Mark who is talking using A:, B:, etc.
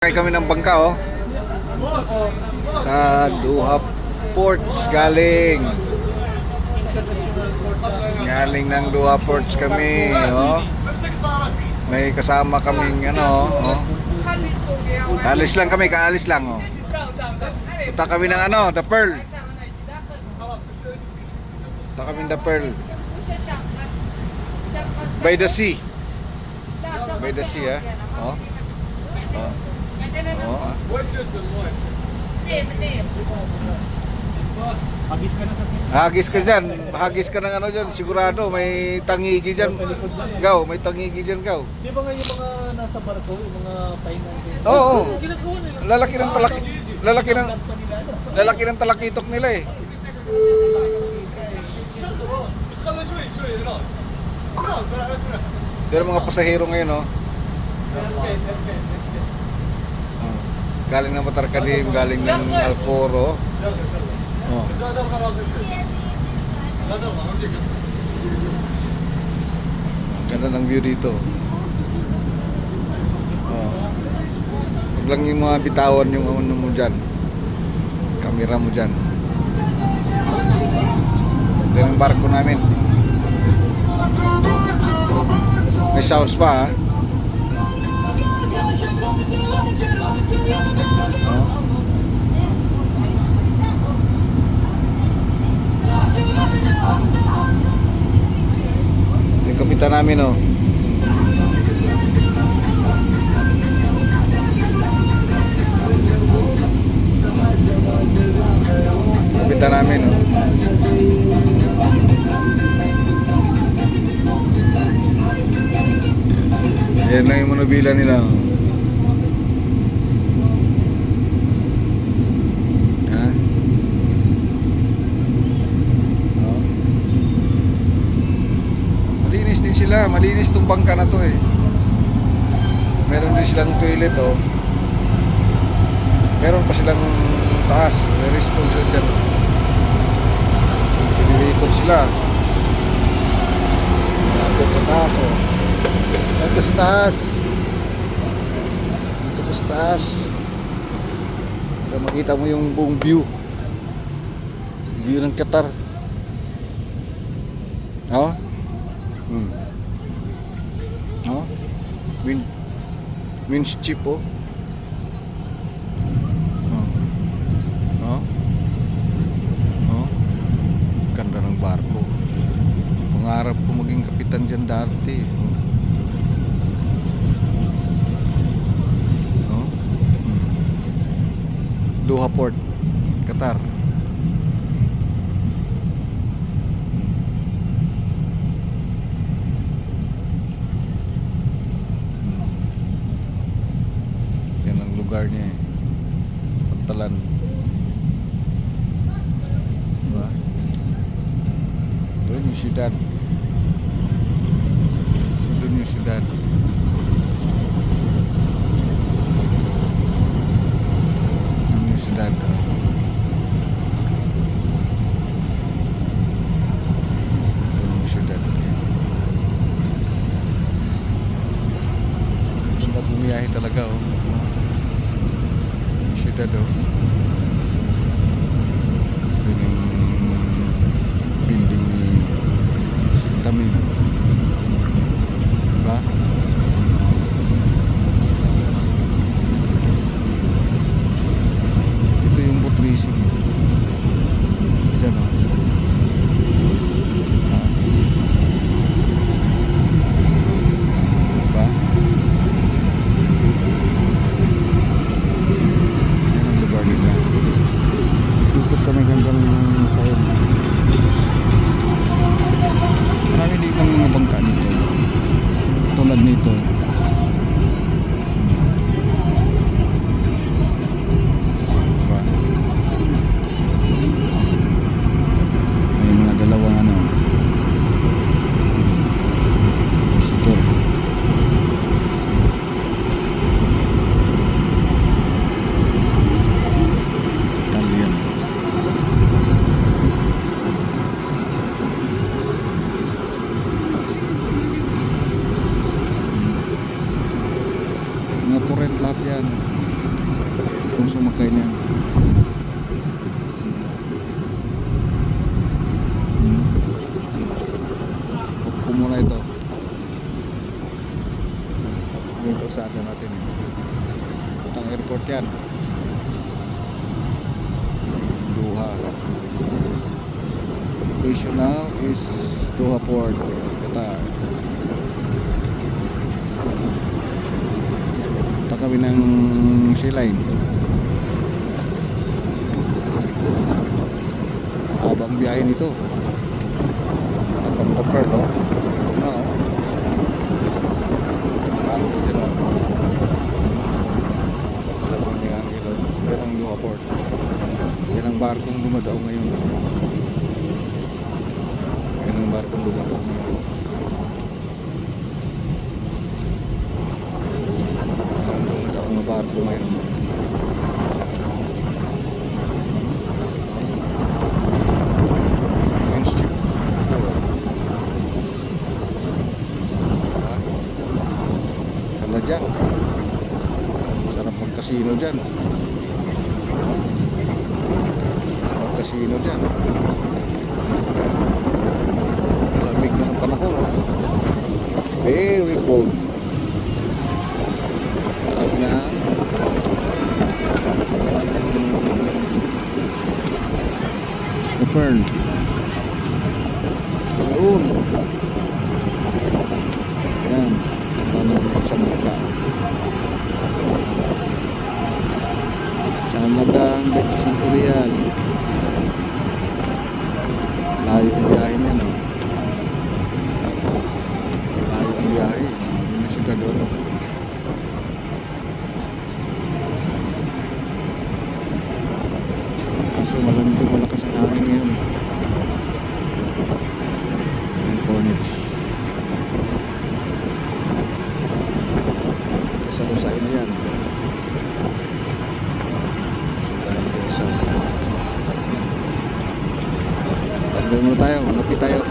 A: Kaya kami ng bangka sa Doha Ports galing ng Doha Ports kami may kasama kaming kaalis lang kami punta kami ng The Pearl, punta kami ng The Pearl by the sea Hagis ka dyan. Hagis ka ng dyan. Sigurado may tangigi dyan. May tangigi dyan,
B: Di ba nga yung mga nasa barko, yung mga painan din?
A: Oo. Lalaki ng talakitok nila eh. Pero mga pasahero ngayon galing ng Matarkadim, galing ng Alcoro. Ganda ng view dito. Huwag lang yung mga bitawan yung ano mo dyan, camera mo dyan. Ito yung barko namin. May sounds pa yung kapitan namin kapitan namin yan lang yung manubila nila malinis din sila, malinis tong bangka na to meron din silang toilet meron pa silang taas, may resto sila dyan, elevator sila nandun sa taas nandun sa taas dito ko sa taas para makita mo yung buong view ng Qatar Winch chip ganda ng barko, pangarap ko maging kapitan dyan dati Doha Port, Qatar. Lugar niya Pantalan, diba? Doon yung syudad, doon yung syudad. Doon yung syudad doon yung syudad. Ganda bumiyahe talaga syudad ito yung building ni Tamim, diba? Ito yung boat racing dyan diba? sumakay niyan. Upo muna ito. Dito sa atin natin. Utang airport yan. Doha. Location now is Doha Port, Qatar. Punta kami ng Sea Line. Habang biyahe nito. Tapang the Pearl, oh. Ito na, oh. Ano ko dyan, oh. Tapang may angin, oh. Yan ang Doha Port. Yan ang barkong dumadao ngayon. Yan ang barkong dumadao ngayon. Ang dumadao na barko ngayon. Friendship 4. Ha? Ganda dyan. Sarap mag-casino dyan. Mag-casino dyan. Lamig na ng panahon. Oh. Very cold. Sabi na the Pearl. Ayun. Yan. Punta na sa mukha. Sa halagang 25 real. Layo ang biyahe niya, no? Layo ang biyahe. Hindi na siya doon. Kaso medyo malakas ang hangin ngayon. Ayan, Phoenix. Sa Lusain na yan. So, tayo muna tayo. Malapit tayo.